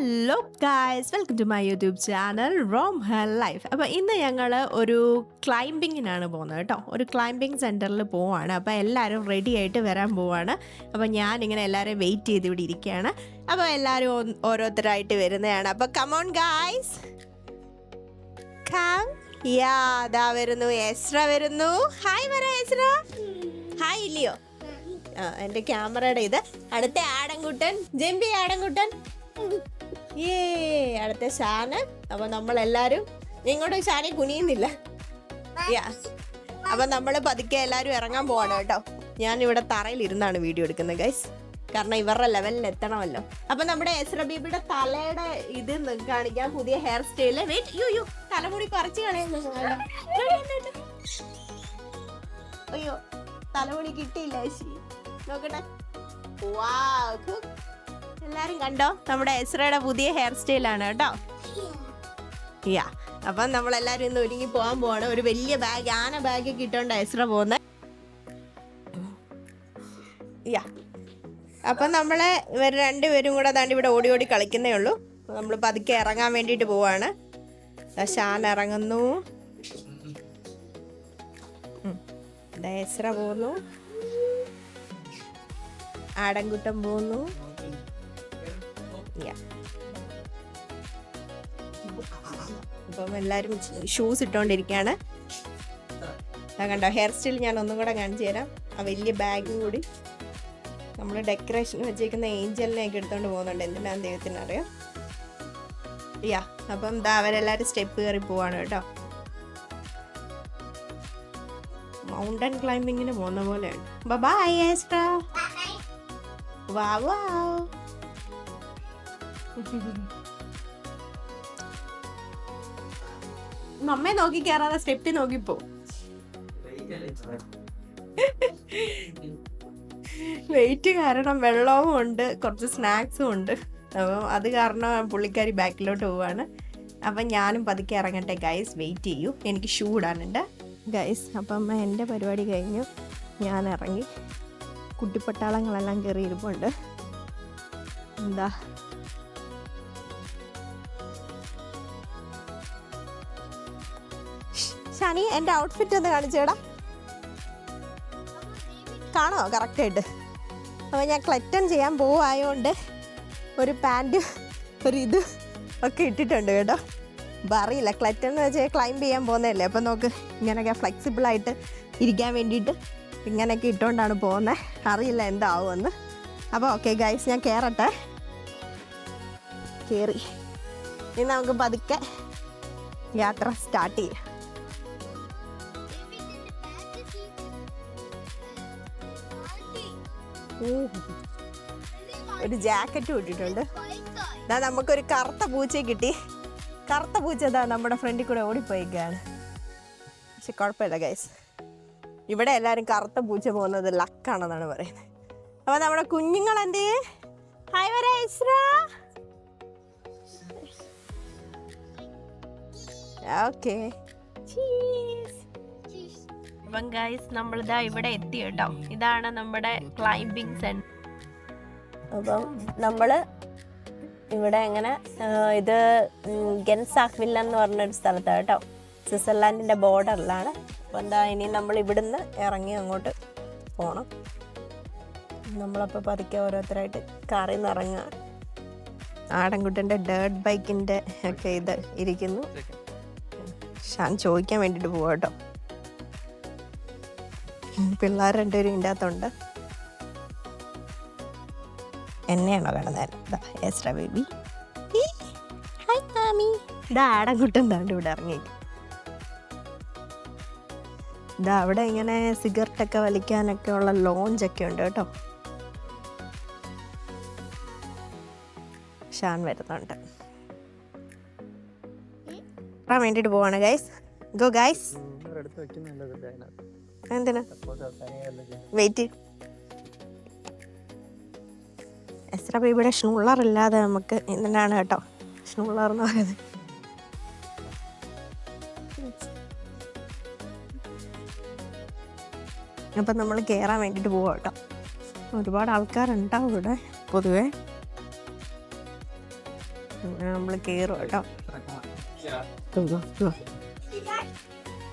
Hello guys, welcome to my YouTube channel roam her life. അപ്പോൾ ഇന്ന് ഞങ്ങൾ ഒരു ക്ലൈംബിങ്ങിനാണ് പോകുന്നത് കേട്ടോ. ഒരു ക്ലൈംബിങ് സെൻറ്ററിൽ പോവാണ്. അപ്പോൾ എല്ലാവരും റെഡി ആയിട്ട് വരാൻ പോവാണ്. അപ്പോൾ ഞാനിങ്ങനെ എല്ലാവരെയും വെയിറ്റ് ചെയ്ത് ഇവിടെ ഇരിക്കുകയാണ്. അപ്പോൾ എല്ലാവരും ഓരോരുത്തരായിട്ട് വരുന്നതാണ്. അപ്പോൾ കമോൺ ഗായ്സ്, കം. യാ, ദാ വരുന്നു, എസ്ര വരുന്നു. ഹായ് പറ എസ്ര. ഹായ് ഇല്ലയോ? എൻ്റെ ക്യാമറയുടെ ഇത്. അടുത്ത ആടൻകുട്ടൻ, ജെമ്പി ആടൻകുട്ടൻ. ഏ, അടുത്ത ഷാന്. അപ്പൊ നമ്മളെല്ലാരും ഇങ്ങോട്ട് ഷാനെ കുനിയുന്നില്ല. അപ്പൊ നമ്മള് പതുക്കെ എല്ലാരും ഇറങ്ങാൻ പോവാണ് കേട്ടോ. ഞാൻ ഇവിടെ തറയിൽ ഇരുന്നാണ് വീഡിയോ എടുക്കുന്നത് ഗൈസ്, കാരണം ഇവരുടെ ലെവലിൽ എത്തണമല്ലോ. അപ്പൊ നമ്മുടെ എസ്ര ബീബിയുടെ തലയുടെ ഇത് കാണിക്കാൻ പുതിയ ഹെയർ സ്റ്റൈല്. വെയിറ്റ്, തലമുടി പറിച്ചു കളയുന്നു. അയ്യോ, തലമുടി കിട്ടിയില്ല ചേച്ചി, നോക്കട്ടെ. എല്ലാരും കണ്ടോ, നമ്മുടെ എസ്രയുടെ പുതിയ ഹെയർ സ്റ്റൈലാണ് കേട്ടോ. യാ, അപ്പം നമ്മളെല്ലാരും ഇന്ന് ഒരുങ്ങി പോകാൻ പോവാണ്. ഒരു വലിയ ബാഗ്, ആന ബാഗ് കിട്ടോണ്ട എസ്ര പോകുന്നത്. യാ, അപ്പം നമ്മളെ ഇവർ രണ്ടുപേരും കൂടെ ദാണ്ട് ഇവിടെ ഓടി ഓടി കളിക്കുന്നേ ഉള്ളൂ. നമ്മൾ പതുക്കെ ഇറങ്ങാൻ വേണ്ടിയിട്ട് പോവാണ്. ഷാൻ ഇറങ്ങുന്നു, എസ്ര പോകുന്നു, ആടൻകുട്ടൻ പോകുന്നു. അപ്പം എല്ലാവരും ഷൂസ് ഇട്ടോണ്ടിരിക്കുകയാണ്. കണ്ടോ ഹെയർ സ്റ്റൈൽ ഞാൻ ഒന്നും കൂടെ കാണിച്ചു തരാം. ആ വലിയ ബാഗ് കൂടി നമ്മൾ ഡെക്കറേഷൻ വെച്ചേക്കുന്ന ഏഞ്ചലിനെയൊക്കെ എടുത്തോണ്ട് പോകുന്നുണ്ട്. എന്തിനാന്ന് ദൈവത്തിനറിയാം. യാ, അപ്പം ദാ അവരെല്ലാവരും സ്റ്റെപ്പ് കയറി പോവാണ് കേട്ടോ. മൗണ്ടൻ ക്ലൈംബിങ്ങിന് പോകുന്ന പോലെയാണ്. ബൈ എസ്ട്ര. Wow wow. നമ്മെ നോക്കി കയറാതെ സ്റ്റെപ്പിൽ നോക്കിപ്പോ. വെയിറ്റ് കാരണം വെള്ളവും ഉണ്ട്, കുറച്ച് സ്നാക്സും ഉണ്ട്. അപ്പം അത് കാരണം പുള്ളിക്കാരി ബാക്കിലോട്ട് പോവാണ്. അപ്പം ഞാനും പതുക്കെ ഇറങ്ങട്ടെ ഗൈസ്, വെയിറ്റ് ചെയ്യൂ, എനിക്ക് ഷൂ ഇടാനുണ്ട് ഗൈസ്. അപ്പം എൻ്റെ പരിപാടി കഴിഞ്ഞു, ഞാൻ ഇറങ്ങി. കുട്ടിപ്പട്ടാളങ്ങളെല്ലാം കയറി ഇരിപ്പുണ്ട്. എന്താ ഷാനി, എൻ്റെ ഔട്ട്ഫിറ്റ് ഒന്ന് കാണിച്ചേടാ, കാണോ കറക്റ്റായിട്ട്? അപ്പോൾ ഞാൻ ക്ലറ്റൺ ചെയ്യാൻ പോവായതുകൊണ്ട് ഒരു പാൻറ്റും ഒരു ഇത് ഒക്കെ ഇട്ടിട്ടുണ്ട് കേട്ടോ. അപ്പം അറിയില്ല, ക്ലറ്റൺ എന്ന് വെച്ചാൽ ക്ലൈംബ് ചെയ്യാൻ പോകുന്നതല്ലേ. അപ്പം നോക്ക്, ഇങ്ങനെയൊക്കെ ഫ്ലെക്സിബിളായിട്ട് ഇരിക്കാൻ വേണ്ടിയിട്ട് ഇങ്ങനെയൊക്കെ ഇട്ടുകൊണ്ടാണ് പോകുന്നത്. അറിയില്ല എന്താവുമെന്ന്. അപ്പോൾ ഓക്കെ ഗൈസ്, ഞാൻ കയറട്ടെ. കയറി ഇനി നമുക്ക് പതുക്കെ യാത്ര സ്റ്റാർട്ട് ചെയ്യാം. ഒരു ജാക്കറ്റ് ഇട്ടിട്ടുണ്ട്. നമുക്കൊരു കറുത്ത പൂച്ചയെ കിട്ടി. കറുത്ത പൂച്ച ഇതാ നമ്മുടെ ഫ്രണ്ടിൽ കൂടെ ഓടിപ്പോയിക്കാണ്. പക്ഷെ കുഴപ്പമില്ല ഗൈസ്, ഇവിടെ എല്ലാവരും കറുത്ത പൂച്ച പോകുന്നത് ലക്കാണെന്നാണ് പറയുന്നത്. അപ്പൊ നമ്മുടെ കുഞ്ഞുങ്ങൾ എന്ത്? ഹായ് വരാ എസ്ര. ഓക്കെ, അപ്പം ഗൈസ് നമ്മളിതാ ഇവിടെ എത്തി കേട്ടോ. ഇതാണ് നമ്മുടെ ക്ലൈംബിങ് സെന്റർ. അപ്പം നമ്മൾ ഇവിടെ എങ്ങനെ ഇത് ഗെൻസാക്വില്ല എന്ന് പറഞ്ഞൊരു സ്ഥലത്താണ് കേട്ടോ, സ്വിറ്റ്സർലാൻഡിൻ്റെ ബോർഡറിലാണ്. അപ്പോൾ എന്താ, ഇനി നമ്മൾ ഇവിടുന്ന് ഇറങ്ങി അങ്ങോട്ട് പോകണം. നമ്മളപ്പോൾ പതുക്കെ ഓരോരുത്തരായിട്ട് കാറിൽ നിന്ന് ഇറങ്ങുക. ആടൻകുട്ടൻ്റെ ഡേർട്ട് ബൈക്കിൻ്റെ ഒക്കെ ഇത് ഇരിക്കുന്നു. ഷാൻ ചോദിക്കാൻ വേണ്ടിയിട്ട് പോവാം കേട്ടോ. പിള്ളേർ രണ്ടുപേരും ഇതിൻ്റെ അകത്തുണ്ട്. എന്നെയാണോ കാണുന്നത്? എസ്ര ബേബി, ഹായ് മാമി. ഇതാ ആടൻകുട്ടൻ താണ്ട് ഇവിടെ ഇറങ്ങിയിട്ട്. ഇതാ അവിടെ ഇങ്ങനെ സിഗരറ്റൊക്കെ വലിക്കാനൊക്കെ ഉള്ള ലോഞ്ചൊക്കെ ഉണ്ട് കേട്ടോ. ഷാൻ വരുന്നുണ്ട്. വേണ്ടിയിട്ട് പോവാണ് ഗൈസ്. Go guys. എന്തിനാ വെയിറ്റ്? എസ്ര ബേബിയുടെ ഷ്നൂളർ ഇല്ലാതെ നമുക്ക് എന്തിനാണ് കേട്ടോ ഷ്നൂളർ എന്ന് പറയുന്നത്. അപ്പം നമ്മൾ കയറാൻ വേണ്ടിയിട്ട് പോവാം കേട്ടോ. ഒരുപാട് ആൾക്കാരുണ്ടാവും ഇവിടെ പൊതുവേ. നമ്മൾ കയറും കേട്ടോ.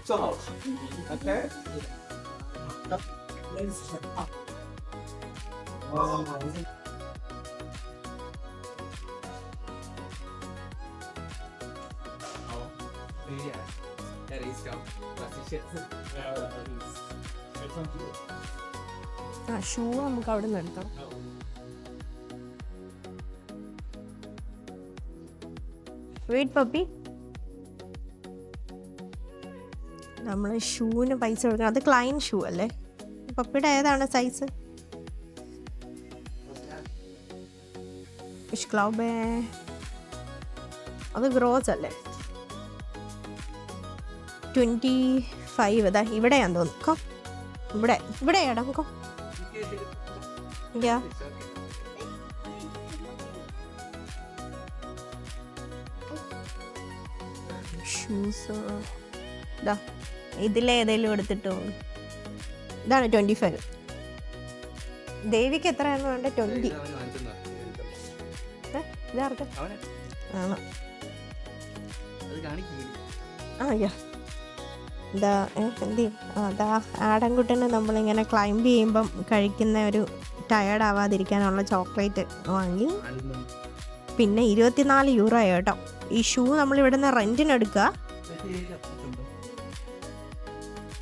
做好了 ，OK。好，可以带了一条，把这些字，ആ ഷൂ നമുക്ക് അവിടെ നിന്ന് എടുക്കാം. വെയിറ്റ് പപ്പി, നമ്മൾ ഷൂവിന് പൈസ കൊടുക്കണം. അത് ക്ലൈൻ ഷൂ അല്ലേ? പപ്പിയുടെ ഏതാണ് സൈസ്? ക്ലബ് അത് ഗ്രോസ് അല്ലേ? 25. അതാ ഇവിടെയാന്ന് തോന്നുന്നു. ഇവിടെ ഇടക്കോ ഷൂസ് ഇതാ ഇതിലേതെങ്കിലും എടുത്തിട്ട് പോകും. ഇതാണ് 25. ദേവിക്ക് എത്രയാണ് വേണ്ടത്? 20. ഇതാർക്ക് ആണോ? ഇതാ എന്ത് അതാ ആടൻകുട്ടന് നമ്മളിങ്ങനെ ക്ലൈംബ് ചെയ്യുമ്പം കഴിക്കുന്ന ഒരു ടയേർഡ് ആവാതിരിക്കാനുള്ള ചോക്ലേറ്റ് വാങ്ങി. പിന്നെ 24 യൂറോ കേട്ടോ. ഈ ഷൂ നമ്മൾ ഇവിടെ നിന്ന് റെന്റിനെടുക്കുക.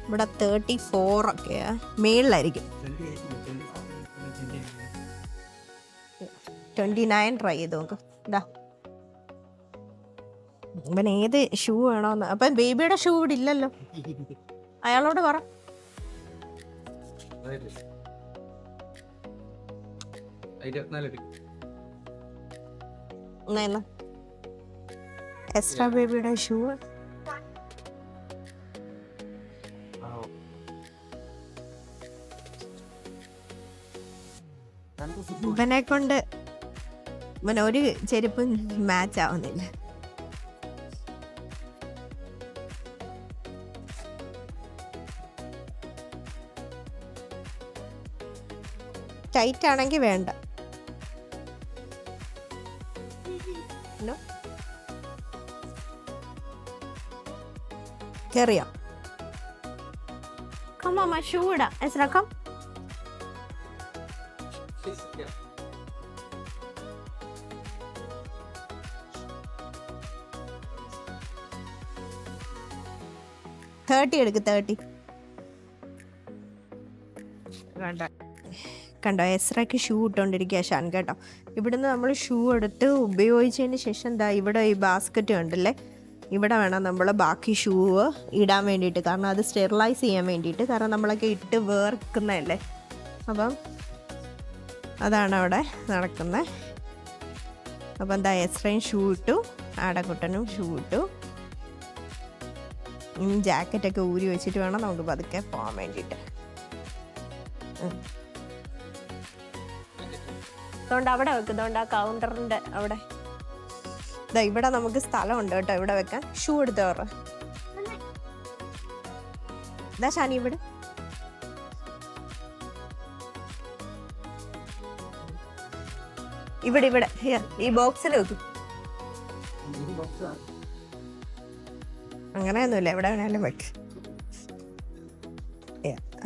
ഇവിടെ 34 ഒക്കെയാ, മേളിലായിരിക്കും. 29 ട്രൈ ചെയ്ത് നോക്ക്. ഇതാ ഇവൻ ഏത് ഷൂ വേണോന്ന്. അപ്പം ബേബിയുടെ ഷൂ ഇവിടെ ഇല്ലല്ലോ, അയാളോട് പറ. എക്സ്ട്രാ ബേബിയുടെ ഷൂ ഇവനെ കൊണ്ട് ഇവൻ ഒരു ചെരുപ്പും മാച്ച് ആവുന്നില്ല. ടൈറ്റ് ആണെങ്കിൽ വേണ്ട. കേറിയോ? കമ്മാ ഷൂ ഇടാം. എസ്രാക്കാം. എടുക്ക് 30. കണ്ടോ എസ്രയ്ക്ക് ഷൂ ഇട്ടുകൊണ്ടിരിക്കുക ഷാൻ കേട്ടോ. ഇവിടുന്ന് നമ്മൾ ഷൂ എടുത്ത് ഉപയോഗിച്ചതിന് ശേഷം എന്താ ഇവിടെ ഈ ബാസ്ക്കറ്റ് കണ്ടല്ലേ, ഇവിടെ വേണം നമ്മൾ ബാക്കി ഷൂ ഇടാൻ വേണ്ടിയിട്ട്. കാരണം അത് സ്റ്റെറിലൈസ് ചെയ്യാൻ വേണ്ടിയിട്ട്. കാരണം നമ്മളൊക്കെ ഇട്ട് വേർക്കുന്നതല്ലേ. അപ്പം അതാണ് അവിടെ നടക്കുന്നത്. അപ്പം എന്താ എസ്രയും ഷൂ ഇട്ടു, ആടക്കുട്ടനും ഷൂ ഇട്ടു. ജാക്കറ്റൊക്കെ ഊരി വെച്ചിട്ട് വേണം നമുക്ക് പതുക്കെ പോകാൻ വേണ്ടിയിട്ട്. അതുകൊണ്ട് അവിടെ വെക്കുന്നതുകൊണ്ട് ആ കൗണ്ടറിൻ്റെ അവിടെ ഇതാ ഇവിടെ നമുക്ക് സ്ഥലമുണ്ട് കേട്ടോ ഇവിടെ വെക്കാൻ. ഷൂ എടുത്ത് കയറ. ഇതാ ഷാനി ഇവിടെ. ഇവിടെ ഈ ബോക്സിൽ വെക്കും. അങ്ങനെയൊന്നുമില്ല, എവിടെ വേണേലും വെക്ക്.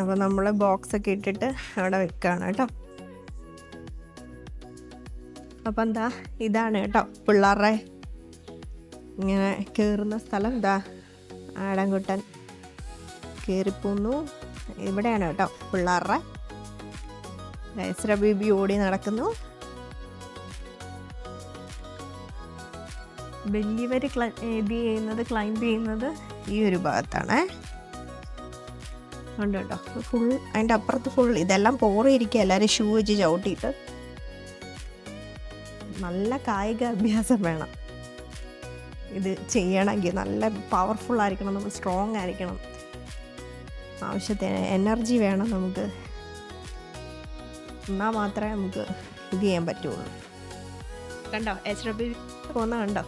അപ്പോൾ നമ്മൾ ബോക്സൊക്കെ ഇട്ടിട്ട് അവിടെ വെക്കുകയാണ് കേട്ടോ. അപ്പം എന്താ ഇതാണ് കേട്ടോ പിള്ളേരുടെ ഇങ്ങനെ കയറുന്ന സ്ഥലം. ഇതാ ആടൻകുട്ടൻ കയറിപ്പോന്നു. ഇവിടെയാണ് കേട്ടോ പിള്ളേരുടെ. എസ്ര ബേബി ഓടി നടക്കുന്നു. വലിയവർ ക്ലൈംബ് ചെയ്യുന്നത് ഈ ഒരു ഭാഗത്താണ്. ഉണ്ട് കേട്ടോ ഫുൾ. അതിൻ്റെ അപ്പുറത്ത് ഫുൾ ഇതെല്ലാം പോറിയിരിക്കുക. എല്ലാവരും ഷൂ വെച്ച് ചവിട്ടിയിട്ട്. നല്ല കായിക അഭ്യാസം വേണം ഇത് ചെയ്യണമെങ്കിൽ. നല്ല പവർഫുൾ ആയിരിക്കണം, നമ്മൾ സ്ട്രോങ് ആയിരിക്കണം. ആവശ്യത്തിന് എനർജി വേണം നമുക്ക്. എന്നാൽ മാത്രമേ നമുക്ക് ഇത് ചെയ്യാൻ പറ്റുള്ളൂ. കണ്ടോ എസ്ര ബേബി പോകുന്ന കണ്ടോ.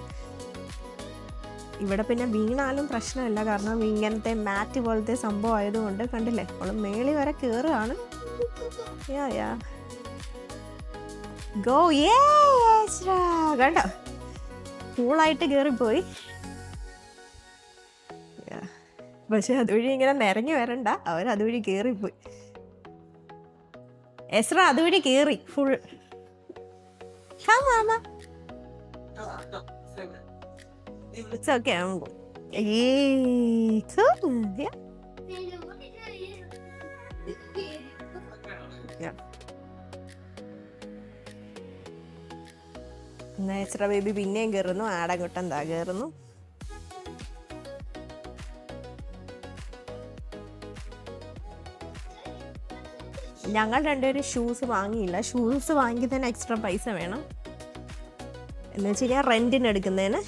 ഇവിടെ പിന്നെ വീണാലും പ്രശ്നമില്ല, കാരണം ഇങ്ങനത്തെ മാറ്റ് പോലത്തെ സംഭവം ആയതുകൊണ്ട്. കണ്ടില്ലേ അവൾ മേളി വരെ കയറുകയാണ്. ഗോ കണ്ടോ കൂളായിട്ട് കയറിപ്പോയി. പക്ഷെ അതുവഴി ഇങ്ങനെ നിരങ്ങി വരണ്ട, അവരതുവഴി കയറിപ്പോയി. എസ്ര അതുവഴി കയറി full. It's okay. Ezra baby പിന്നെയും കയറുന്നു. ആടങ്ങോട്ടം എന്താ കയറുന്നു. ഞങ്ങൾ രണ്ടുപേരും ഷൂസ് വാങ്ങിയില്ല. ഷൂസ് വാങ്ങിക്കുന്നതിന് എക്സ്ട്രാ പൈസ വേണം. എന്ന് വെച്ച് കഴിഞ്ഞാൽ റെന്റിന് എടുക്കുന്നതിന്.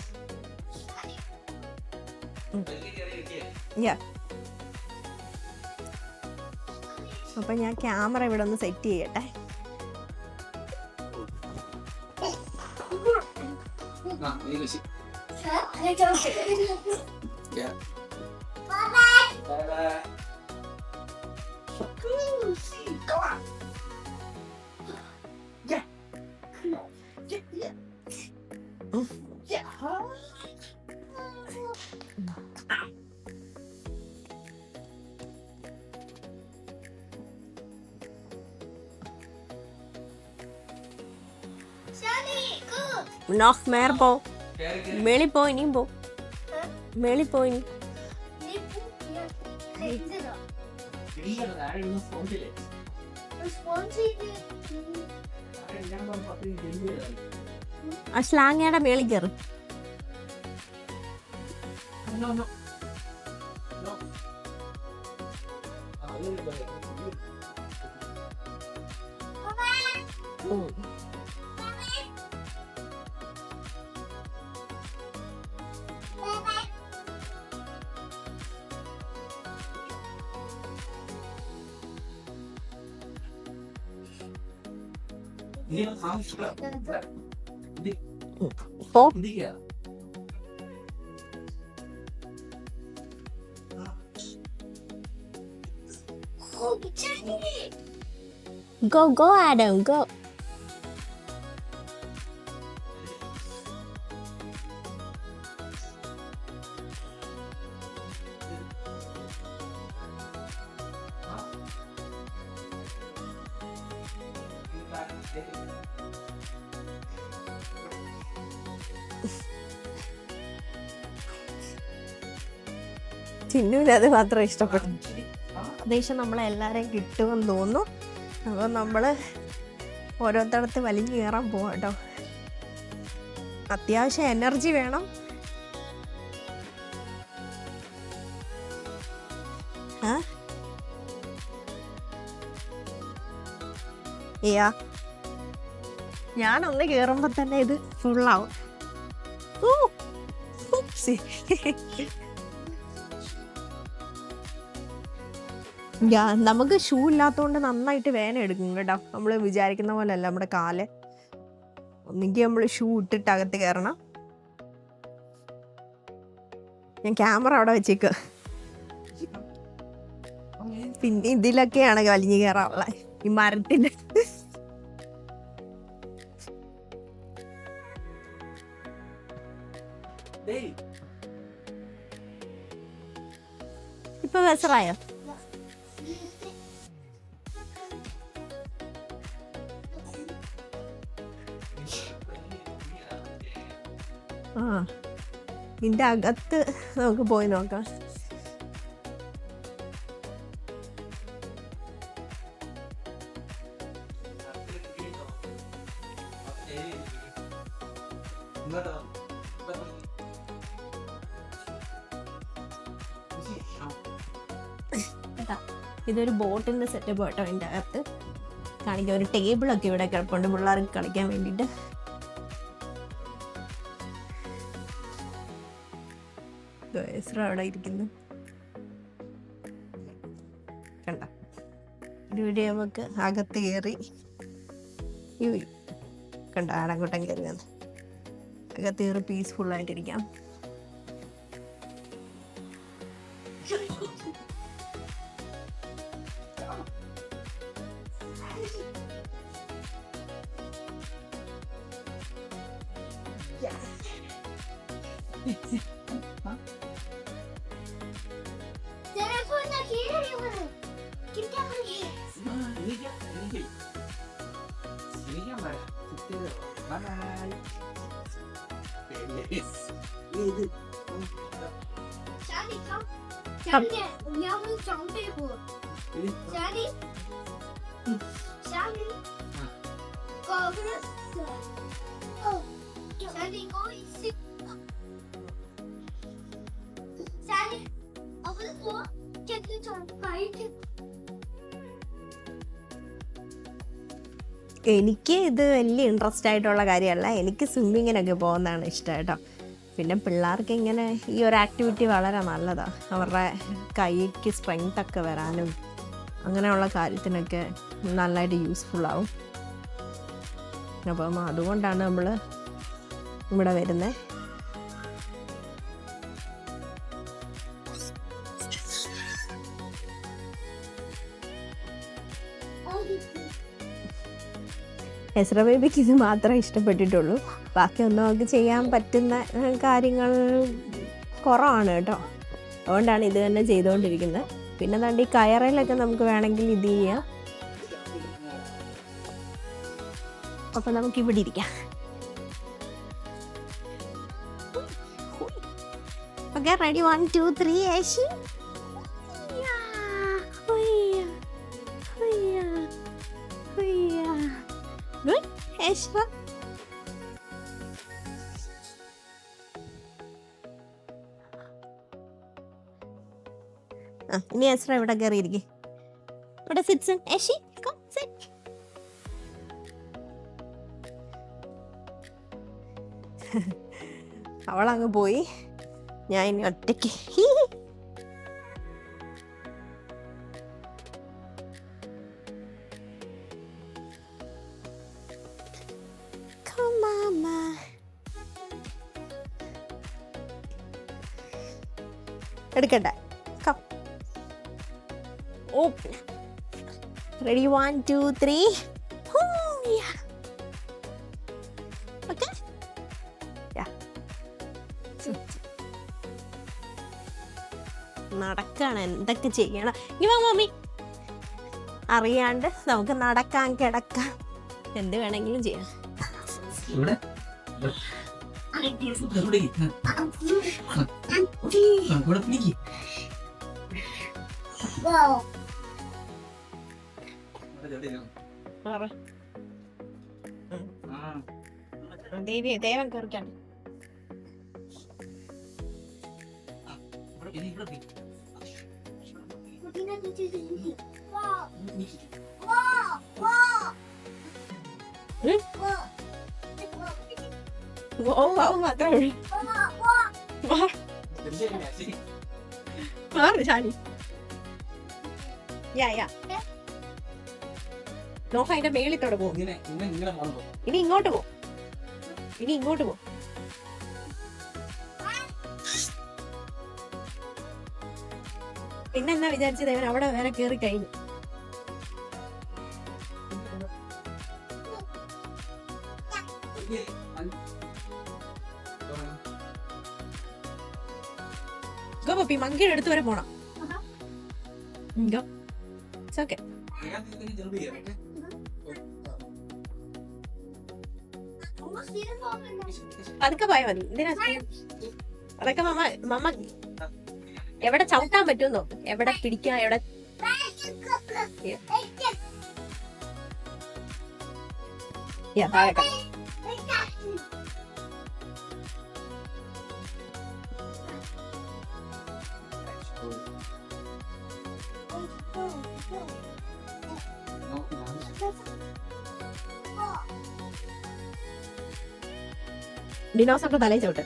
അപ്പൊ ഞാൻ ക്യാമറ ഇവിടെ ഒന്ന് സെറ്റ് ചെയ്യട്ടെ. Noch mehr po. മേളി പോ, ഇനിയും പോ. മേളി പോ ഇനി. ആ സ്ലാങ്ങയുടെ മേളിൽ കയറി. പോ. Go Adam, go. ചിന്നുവിനത് മാത്രം ഇഷ്ടപ്പെട്ടു. ഏകദേശം നമ്മളെല്ലാവരെയും കിട്ടുമെന്ന് തോന്നുന്നു. അപ്പോൾ നമ്മൾ ഓരോരുത്തടത്ത് വലിഞ്ഞു കയറാൻ പോവാം കേട്ടോ. അത്യാവശ്യം എനർജി വേണം. ഞാനൊന്ന് കയറുമ്പോ തന്നെ ഇത് ഫുള്ളാവും. നമുക്ക് ഷൂ ഇല്ലാത്തതുകൊണ്ട് നന്നായിട്ട് വേദന എടുക്കും കേട്ടോ. നമ്മൾ വിചാരിക്കുന്ന പോലെ അല്ല നമ്മുടെ കാല്. ഒന്നെങ്കിൽ നമ്മൾ ഷൂ ഇട്ടിട്ട് അകത്ത് കയറണം. ഞാൻ ക്യാമറ അവിടെ വെച്ചേക്ക്. പിന്നെ ഇതിലൊക്കെയാണ് വലിഞ്ഞു കയറാനുള്ള ഈ മരത്തിന്റെ. ഇപ്പൊ വെസറായോ? ഇതിന്റെ അകത്ത് നമുക്ക് പോയി നോക്കാം. ഇതൊരു ബോട്ടിന്റെ സെറ്റപ്പ് കേട്ടോ. അതിൻ്റെ അകത്ത് കാണിക്കാൻ ഒരു ടേബിളൊക്കെ ഇവിടെ കിടപ്പുണ്ട് പിള്ളേർക്ക് കളിക്കാൻ വേണ്ടിയിട്ട്. അവിടെ ഇരിക്കുന്നു കണ്ട. ഇവിടെ നമുക്ക് അകത്ത് കയറി കണ്ട ആടങ്കോട്ടം കയറി വന്ന് അകത്ത് കയറി പീസ്ഫുള്ളായിട്ടിരിക്കാം. എനിക്ക് ഇത് വലിയ ഇൻട്രസ്റ്റ് ആയിട്ടുള്ള കാര്യമല്ല. എനിക്ക് സ്വിമ്മിങ്ങിനൊക്കെ പോകുന്നതാണ് ഇഷ്ടം കേട്ടോ. പിന്നെ പിള്ളേർക്ക് ഇങ്ങനെ ഈ ഒരു ആക്ടിവിറ്റി വളരെ നല്ലതാണ്. അവരുടെ കൈക്ക് സ്ട്രെങ്ത് ഒക്കെ വരാനും അങ്ങനെയുള്ള കാര്യത്തിനൊക്കെ നല്ലതായിട്ട് യൂസ്ഫുള്ളാവും. അപ്പം അതുകൊണ്ടാണ് നമ്മൾ ഇവിടെ വരുന്നത്. എസ്ര ബേബിക്ക് ഇത് മാത്രമേ ഇഷ്ടപ്പെട്ടിട്ടുള്ളൂ. ബാക്കിയൊന്നും അവർക്ക് ചെയ്യാൻ പറ്റുന്ന കാര്യങ്ങൾ കുറവാണ് കേട്ടോ. അതുകൊണ്ടാണ് ഇത് തന്നെ ചെയ്തുകൊണ്ടിരിക്കുന്നത്. പിന്നെ ഈ കയറയിലൊക്കെ നമുക്ക് വേണമെങ്കിൽ ഇത് ചെയ്യാം. അപ്പം നമുക്ക് ഇവിടെ ഇരിക്കാം. Okay, ready? 1 2 3 ഏശി. Good, Esra. ഇനി എസ്ര ഇവിടെ കയറിയിരിക്കെ. ഇവിടെ സിറ്റ്. ഏഷി, come sit. അവളങ്ങ് പോയി. ഞാൻ ഇനി ഒറ്റയ്ക്ക്. എടുക്കട്ടെ. റെഡി? 1 2 3. ഓക്കെ, നടക്കാണ്. എന്തൊക്കെ ചെയ്യണം ഇവ മമ്മി അറിയാണ്ട് നമുക്ക് നടക്കാൻ, കിടക്കാം, എന്ത് വേണമെങ്കിലും ചെയ്യാം. ദേവൻ കയറിക്കാണ്. നോക്ക അതിന്റെ മേളിത്തോടെ പോകും. ഇനി ഇങ്ങോട്ട് പോ. പിന്നെന്നാ വിചാരിച്ചത് അവൻ അവിടെ വേറെ കേറി കഴിഞ്ഞു. പപ്പി മങ്കിയുടെ അടുത്ത് വരെ പോണം. ഓക്കെ, അതൊക്കെ പോയാൽ മതി. എന്തിനാ അതൊക്കെ മമ്മ എവിടെ ചവിട്ടാൻ പറ്റുമെന്നോ, എവിടെ പിടിക്കാം, എവിടെ താഴെ. ഡിനോസറിന്റെ തലയിൽ ചവിട്ട്.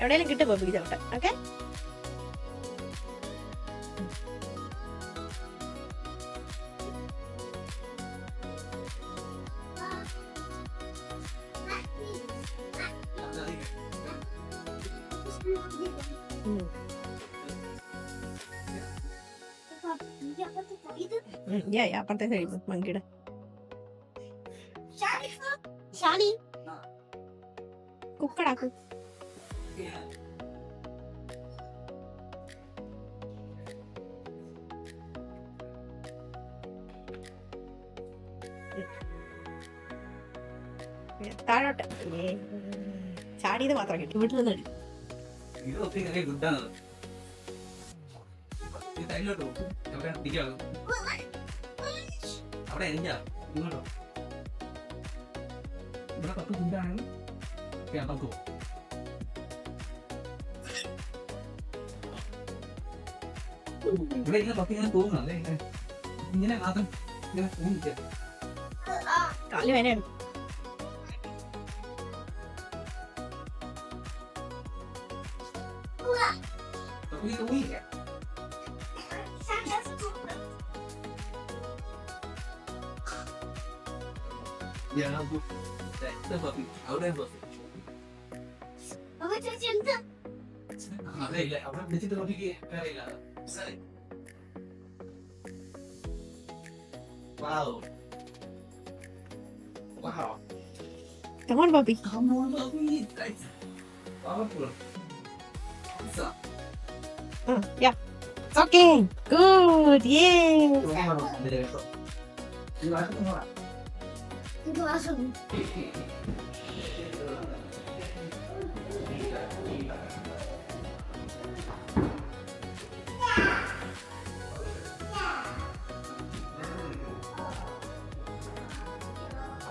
എവിടെയെങ്കിലും കിട്ടുമ്പോ ചവിട്ട്. ഓക്കെ, അപ്പുറത്തെ കഴിയും മങ്കിട ഷാനി കുക്കടാക്കു താഴോട്ട് ചാടിയത് മാത്രം കിട്ടി വീട്ടിൽ നിന്ന് ഇത് ഒത്തിരി ഗുഡാണ്. ഇത് തൈലോട്ട് പോകും. എവിടെ തിരിയാകും അവിടെ എന്താ ഇങ്ങോട്ടോ ഇവിടെ പത്ത് ഗുഡാണ് നമുക്ക് ഇവിടെ ഇങ്ങനെ പത്ത് ഇങ്ങനെ പോകുന്നു അല്ലേ ഇങ്ങനെ മാത്രം ഇങ്ങനെ പോകുന്നില്ല കാല് വേനയാണ് ഇത് തൂങ്ങില്ല അവിടെ അതെ ഇല്ല അവിടെ വിളിച്ചിട്ട് നോക്കിക്ക് വേറെയില്ല സരി Wow. Wow. Come on, Bobby. Come on, Bobby. That's powerful. So. Yeah. It's okay. Good. Yay.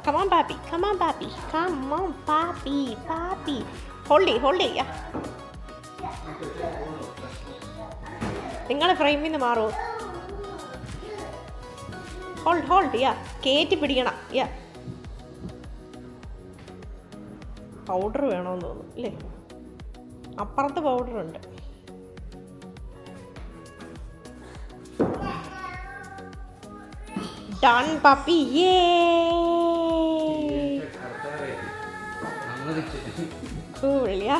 Come on, Bobby. Come on, Bobby. Come on, Bobby. Bobby. Hold it. Hold it. Yeah. നിങ്ങളെ ഫ്രെയിമിൽ നിന്ന് മാറൂ hold യാ കയറ്റി പിടിക്കണം യാ powder വേണമെന്ന് തോന്നുന്നു അല്ലേ അപ്പുറത്ത് powder ഉണ്ട് ഡൺ പപ്പി യേ കൂൾ യാ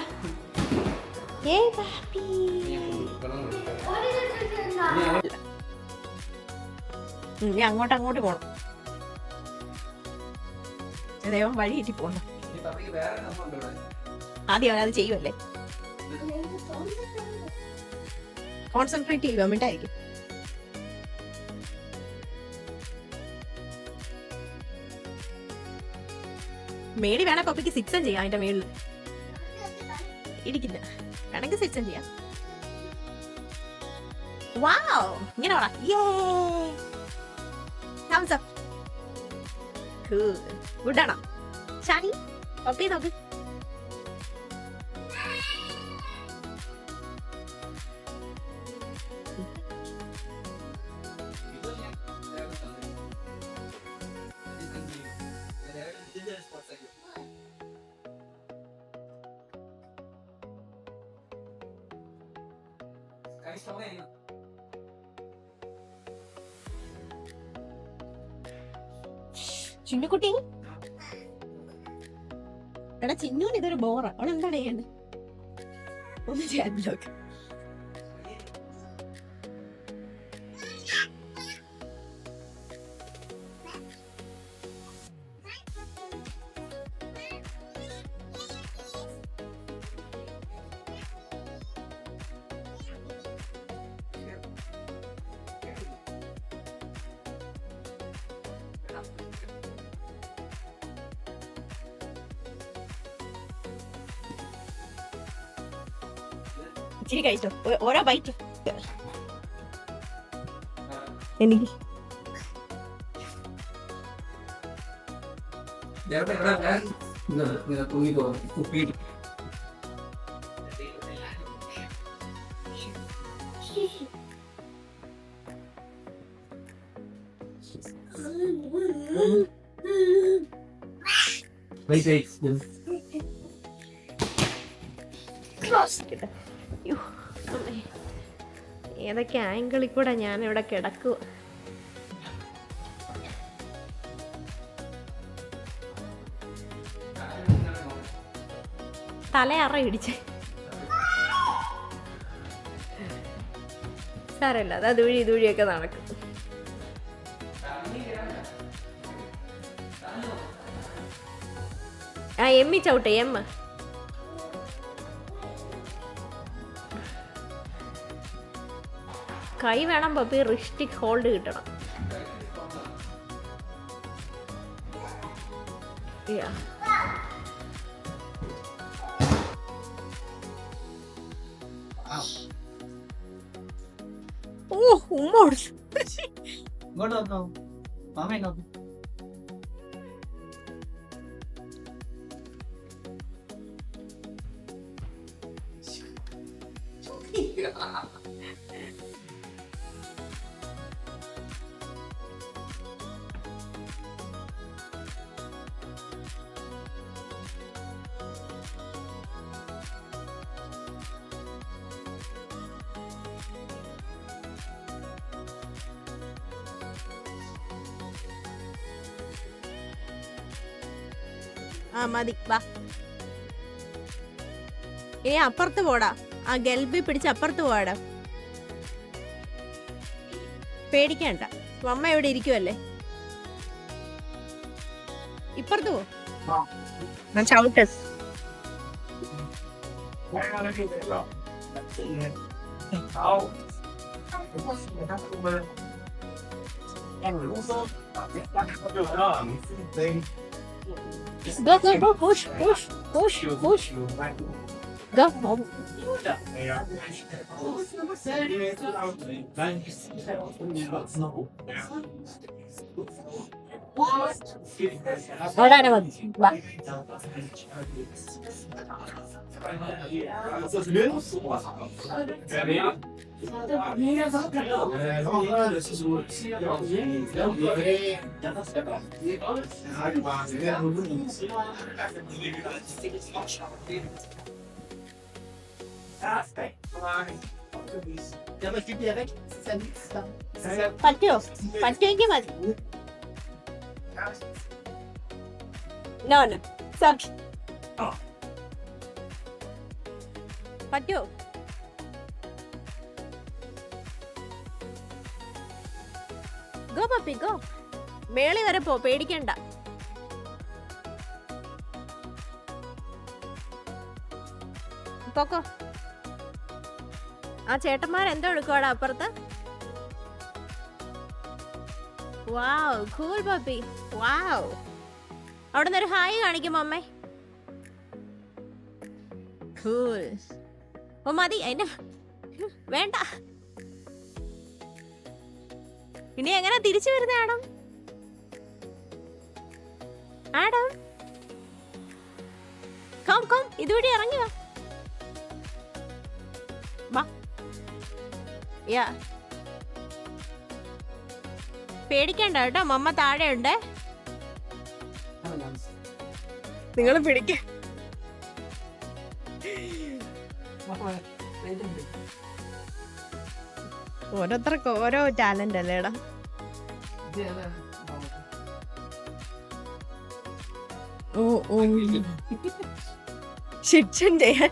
യേ പപ്പി ഞാൻ അങ്ങോട്ട് പോണം ദൈവം വഴി കിട്ടി പോണം ആദ്യം അവനത് ചെയ്യുമല്ലേ കോൺസെൻട്രേറ്റ് ചെയ്യുക മിണ്ടായിരിക്കും മേടി വേണേ പപ്പിക്ക് 6 ചെയ്യാം അതിന്റെ മേളിൽ ഇരിക്കില്ല വേണമെങ്കിൽ 6 ചെയ്യാം Wow! ഇങ്ങനെ പറ Yay! Thumbs up. Good. Good ആണോ ഷാനി പപ്പി നോക്ക് ചിന്നുകുട്ടി എടാ ചിന്നൂന് ഇതൊരു ബോറ അവൾ എന്താണ് ചെയ്യണ്ടേ ഒന്ന് ചെയ്യാൻ നോക്ക് ഇച്ചിരി കഴിച്ചോ ഓരോ ബൈറ്റ് എനിക്ക് ഏതൊക്കെ ആംഗിളിൽ കൂടെ ഞാൻ ഇവിടെ കിടക്കുക തലയറ ഇടിച്ച് സാരമില്ല, അത് അതുവഴി ഇതുവഴിയൊക്കെ നടക്കും. ആ എമ്മി ചവിട്ടെ, എമ്മ. കൈ വേണം പപ്പി, റിസ്റ്റിക് ഹോൾഡ് കിട്ടണം. ഓ ഉമ്മ ഇങ്ങോട്ട് നോക്കോ, മാമ നോക്കൂ. ആ മതി, വാ. ഇനി അപ്പുറത്ത് പോടാ, ആ ഗൽബി പിടിച്ച് അപ്പുറത്ത് പോടാ. പേടിക്കണ്ട, അമ്മ ഇവിടെ ഇരിക്കുവല്ലേ. ഇപ്പുറത്ത് പോ, ചവിട്ട്. Go, go, go, push, push, push, push. Go, home. ഓടാനെ മതി, വാ. പറ്റുമോ? പറ്റുമെങ്കിൽ മതി. No, no. Stop. പറ്റുമോ? Go puppy, go. മേളി വരെ പോ, പേടിക്കണ്ട. പോക്കോ. ആ ചേട്ടന്മാരെന്തോ എടുക്കുവാടാ അപ്പുറത്ത്. Wow, cool puppy, wow. അവിടെ നിന്നൊരു ഹായ് കാണിക്കും അമ്മേ. കൂൾ. ഓ മതി, അതിന്റെ വേണ്ട. ഇനി എങ്ങനെ തിരിച്ചു വരുന്ന ആടം? ആടം കം കം, ഇതുവഴി ഇറങ്ങി വാ. യാ, പേടിക്കണ്ട കേട്ടോ, മമ്മ താഴെ ഉണ്ട്. നിങ്ങൾ പിടിക്ക. ഓരോരുത്തർക്ക് ഓരോ ടാലന്റ് അല്ലേടാ. ഓ ഓ ശിക്ഷൻ ചെയ്യാൻ.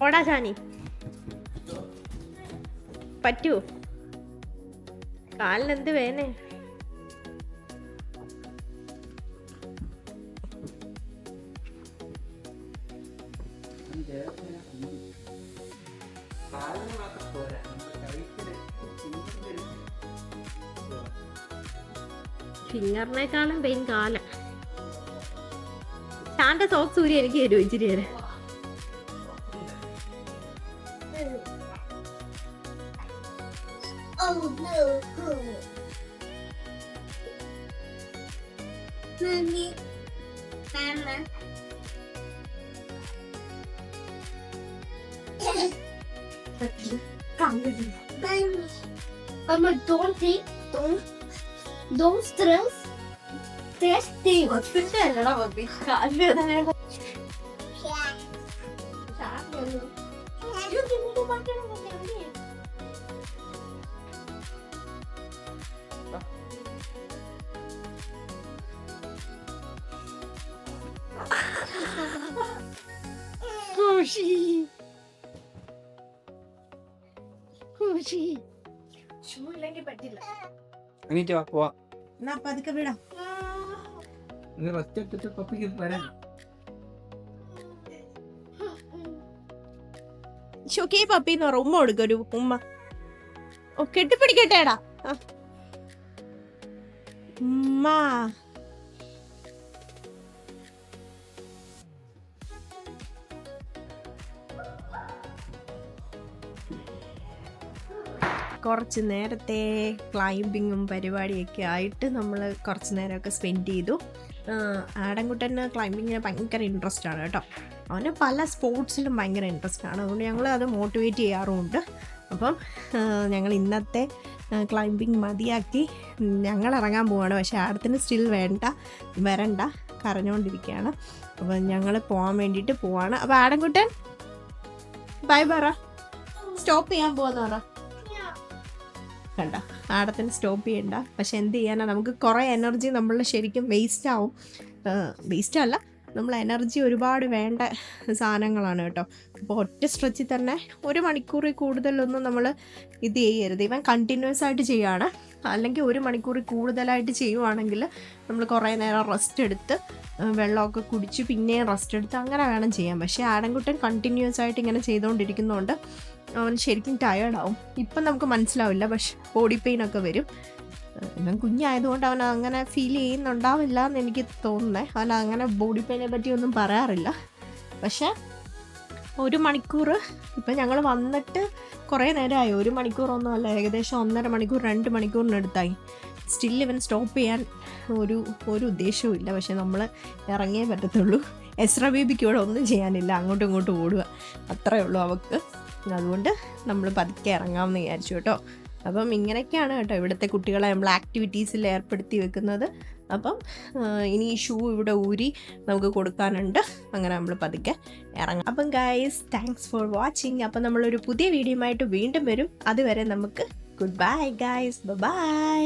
ഓടാ ഷാനി, പറ്റൂ? കാലിനെന്ത് വേനേ? ഫിംഗറിനേക്കാളും പെയിൻ കാല. ഷാന്റെ സോക്സ് ഊരി എനിക്ക് തരുമോ ഇച്ചിരി വരെ? Mama, don't stress. Testing. Kushi Kushi. Shoe ഇല്ലെങ്കിൽ പറ്റില്ല. എണീറ്റ് വാ പോവാ. എന്നാ പതുക്കെ വിടാം. റെസ്റ്റ് എടുത്തിട്ട് പപ്പിക്ക് വരാം. ഷുക്കി പപ്പിന്ന് പറ. ഉമ്മ കൊടുക്ക, ഒരു ഉമ്മ. ഓ കെട്ടിപ്പിടിക്കട്ടേടാ. ഉമ്മ. കുറച്ച് നേരത്തെ ക്ലൈമ്പിങ്ങും പരിപാടിയൊക്കെ ആയിട്ട് നമ്മൾ കുറച്ച് നേരമൊക്കെ സ്പെൻഡ് ചെയ്തു. ആടൻകുട്ടന് ക്ലൈമ്പിങ്ങിന് ഭയങ്കര ഇൻട്രസ്റ്റ് ആണ് കേട്ടോ. അവന് പല സ്പോർട്സിലും ഭയങ്കര ഇൻട്രസ്റ്റ് ആണ്. അതുകൊണ്ട് ഞങ്ങൾ അത് മോട്ടിവേറ്റ് ചെയ്യാറുമുണ്ട്. അപ്പം ഞങ്ങൾ ഇന്നത്തെ ക്ലൈമ്പിങ് മതിയാക്കി ഞങ്ങൾ ഇറങ്ങാൻ പോവാണ്. പക്ഷേ ആടത്തിന് സ്റ്റിൽ വരണ്ട കരഞ്ഞുകൊണ്ടിരിക്കുകയാണ്. അപ്പം ഞങ്ങൾ പോകാൻ വേണ്ടിയിട്ട് പോവാണ്. അപ്പോൾ ആടൻകുട്ടൻ ബൈ പറ. സ്റ്റോപ്പ് ചെയ്യാൻ പോകുന്ന പറ. കണ്ട, ആടത്തിന് സ്റ്റോപ്പ് ചെയ്യണ്ട. പക്ഷെ എന്ത് ചെയ്യാനാണ്, നമുക്ക് കുറേ എനർജി നമ്മൾ ശരിക്കും വേസ്റ്റ് ആവും. വേസ്റ്റ് അല്ല, നമ്മൾ എനർജി ഒരുപാട് വേണ്ട സാധനങ്ങളാണ് കേട്ടോ. അപ്പോൾ ഒറ്റ സ്ട്രെച്ചിൽ തന്നെ 1 മണിക്കൂറിൽ കൂടുതലൊന്നും നമ്മൾ ഇത് ചെയ്യരുത്. ഇവൻ കണ്ടിന്യൂസ് ആയിട്ട് ചെയ്യുകയാണ്. അല്ലെങ്കിൽ 1 മണിക്കൂറിൽ കൂടുതലായിട്ട് ചെയ്യുവാണെങ്കിൽ നമ്മൾ കുറേ നേരം റെസ്റ്റ് എടുത്ത് വെള്ളമൊക്കെ കുടിച്ച് പിന്നെയും റെസ്റ്റ് എടുത്ത് അങ്ങനെ വേണം ചെയ്യാൻ. പക്ഷേ ആടൻകുട്ടൻ കണ്ടിന്യൂസ് ആയിട്ട് ഇങ്ങനെ ചെയ്തുകൊണ്ടിരിക്കുന്നതുകൊണ്ട് അവൻ ശരിക്കും ടയേർഡാവും. ഇപ്പം നമുക്ക് മനസ്സിലാവില്ല, പക്ഷെ ബോഡി പെയിനൊക്കെ വരും. ഇവൻ കുഞ്ഞായതുകൊണ്ട് അവൻ അങ്ങനെ ഫീൽ ചെയ്യുന്നുണ്ടാവില്ല എന്ന് എനിക്ക് തോന്നുന്നത്. അവൻ അങ്ങനെ ബോഡി പെയിനെ പറ്റി ഒന്നും പറയാറില്ല. പക്ഷേ 1 മണിക്കൂർ ഇപ്പം ഞങ്ങൾ വന്നിട്ട് കുറേ നേരമായി. 1 മണിക്കൂറൊന്നുമല്ല, ഏകദേശം 1.5 മണിക്കൂർ 2 മണിക്കൂറിനടുത്തായി. സ്റ്റിൽ ഇവൻ സ്റ്റോപ്പ് ചെയ്യാൻ ഒരു ഉദ്ദേശവും ഇല്ല. പക്ഷെ നമ്മൾ ഇറങ്ങിയേ പറ്റത്തുള്ളൂ. എസ്ര ബേബിക്ക് ഇവിടെ ഒന്നും ചെയ്യാനില്ല, അങ്ങോട്ടും ഇങ്ങോട്ടും ഓടുക, അത്രയേ ഉള്ളൂ അവൾക്ക്. അതുകൊണ്ട് നമ്മൾ പതുക്കെ ഇറങ്ങാമെന്ന് വിചാരിച്ചു കേട്ടോ. അപ്പം ഇങ്ങനെയൊക്കെയാണ് കേട്ടോ ഇവിടുത്തെ കുട്ടികളെ നമ്മൾ ആക്ടിവിറ്റീസിൽ ഏർപ്പെടുത്തി വെക്കുന്നത്. അപ്പം ഇനി ഈ ഷൂ ഇവിടെ ഊരി നമുക്ക് കൊടുക്കാനുണ്ട്. അങ്ങനെ നമ്മൾ പതുക്കെ ഇറങ്ങാം. അപ്പം ഗൈസ്, താങ്ക്സ് ഫോർ വാച്ചിങ്. അപ്പം നമ്മളൊരു പുതിയ വീഡിയോയുമായിട്ട് വീണ്ടും വരും. അതുവരെ നമുക്ക് ഗുഡ് ബൈ ഗൈസ്. ബൈ.